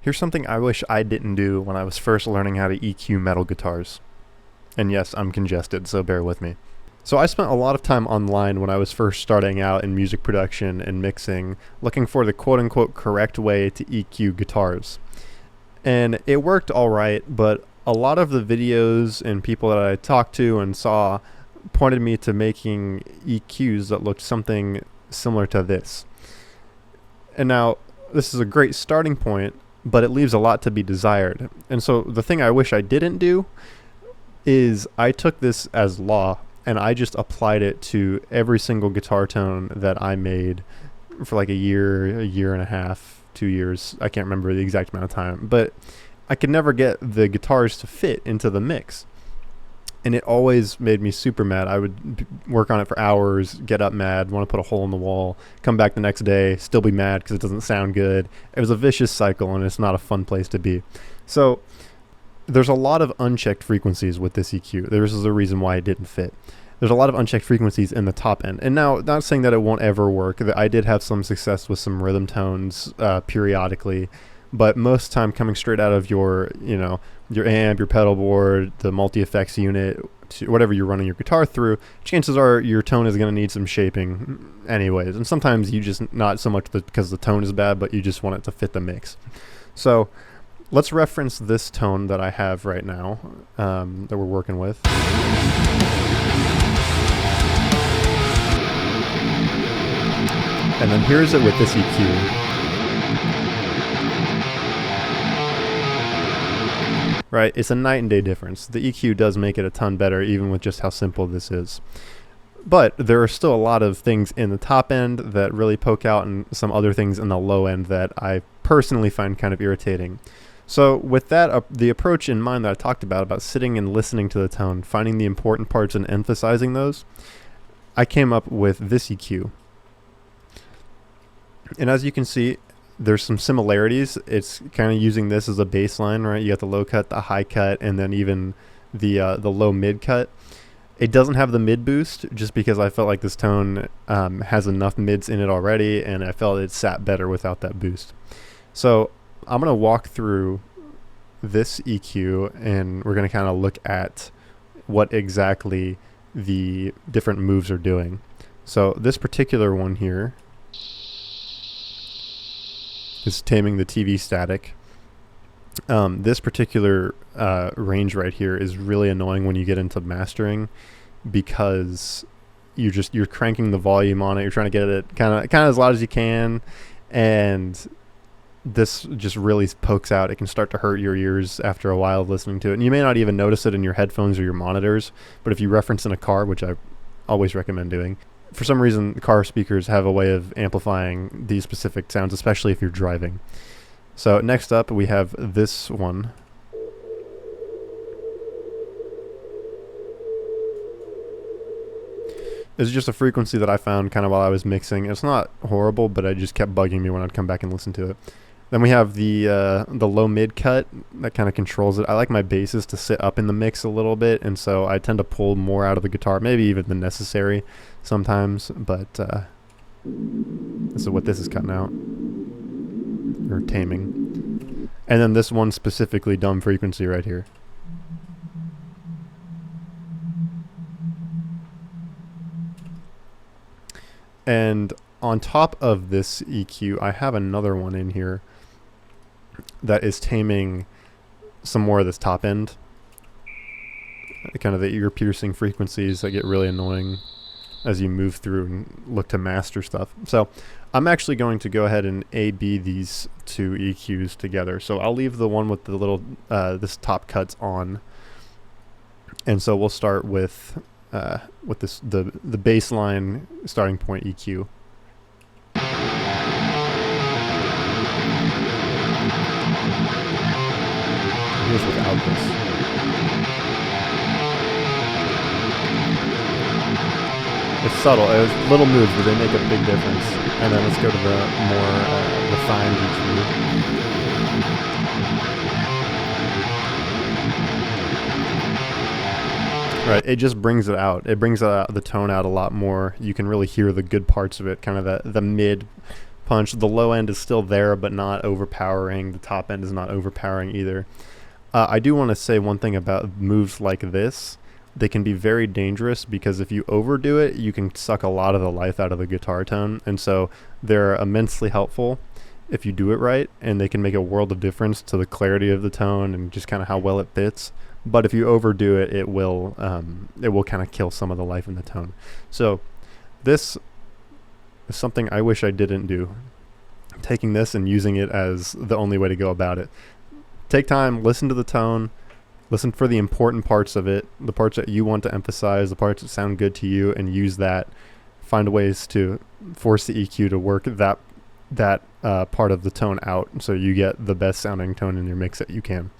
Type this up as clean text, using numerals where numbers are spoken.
Here's something I wish I didn't do when I was first learning how to EQ metal guitars. And yes, I'm congested, so bear with me. So I spent a lot of time online when I was first starting out in music production and mixing, looking for the quote-unquote correct way to EQ guitars. And it worked alright, but a lot of the videos and people that I talked to and saw pointed me to making EQs that looked something similar to this. And now, this is a great starting point, but it leaves a lot to be desired. And so the thing I wish I didn't do is I took this as law and I just applied it to every single guitar tone that I made for like a year and a half, 2 years. I can't remember the exact amount of time, but I could never get the guitars to fit into the mix. And it always made me super mad. I would work on it for hours, get up mad, want to put a hole in the wall, come back the next day, still be mad because it doesn't sound good. It was a vicious cycle, and it's not a fun place to be. So there's a lot of unchecked frequencies with this EQ. This is the reason why it didn't fit. There's a lot of unchecked frequencies in the top end. And now, not saying that it won't ever work. I did have some success with some rhythm tones periodically, but most of the time coming straight out of your amp, your pedal board, the multi-effects unit, whatever you're running your guitar through, chances are your tone is going to need some shaping anyways. And sometimes you just, not so much because the tone is bad, but you just want it to fit the mix. So let's reference this tone that I have right now that we're working with. And then here's it with this EQ. Right, it's a night and day difference. The EQ does make it a ton better, even with just how simple this is. But there are still a lot of things in the top end that really poke out, and some other things in the low end that I personally find kind of irritating. So with that, the approach in mind that I talked about sitting and listening to the tone, finding the important parts and emphasizing those, I came up with this EQ. And as you can see, there's some similarities. It's kind of using this as a baseline, right? You got the low cut, the high cut, and then even the low mid cut. It doesn't have the mid boost just because I felt like this tone has enough mids in it already, and I felt it sat better without that boost. So I'm going to walk through this EQ, and we're going to kind of look at what exactly the different moves are doing. So this particular one here is taming the TV static. This particular range right here is really annoying when you get into mastering, because you're cranking the volume on it. You're trying to get it kind of as loud as you can, and this just really pokes out. It can start to hurt your ears after a while of listening to it, and you may not even notice it in your headphones or your monitors. But if you reference in a car, which I always recommend doing, for some reason, car speakers have a way of amplifying these specific sounds, especially if you're driving. So next up, we have this one. This is just a frequency that I found kind of while I was mixing. It's not horrible, but it just kept bugging me when I'd come back and listen to it. Then we have the low mid cut that kind of controls it. I like my basses to sit up in the mix a little bit, and so I tend to pull more out of the guitar, maybe even than necessary sometimes. But this is what this is cutting out, or taming. And then this one specifically, dumb frequency right here. And on top of this EQ, I have another one in here that is taming some more of this top end, kind of the ear-piercing frequencies that get really annoying as you move through and look to master stuff. So I'm actually going to go ahead and A/B these two EQs together. So I'll leave the one with the little this top cuts on, and so we'll start with this the baseline starting point EQ. Here's without this. It's subtle. It's little moves, but they make a big difference. And then let's go to the more refined EQ. Right, it just brings it out. It brings the tone out a lot more. You can really hear the good parts of it, kind of the mid punch. The low end is still there, but not overpowering. The top end is not overpowering either. I do want to say one thing about moves like this. They can be very dangerous because if you overdo it, you can suck a lot of the life out of the guitar tone. And so they're immensely helpful if you do it right, and they can make a world of difference to the clarity of the tone and just kind of how well it fits. But if you overdo it, it will kind of kill some of the life in the tone. So this is something I wish I didn't do. Taking this and using it as the only way to go about it. Take time, listen to the tone, listen for the important parts of it, the parts that you want to emphasize, the parts that sound good to you, and use that. Find ways to force the EQ to work that part of the tone out so you get the best sounding tone in your mix that you can.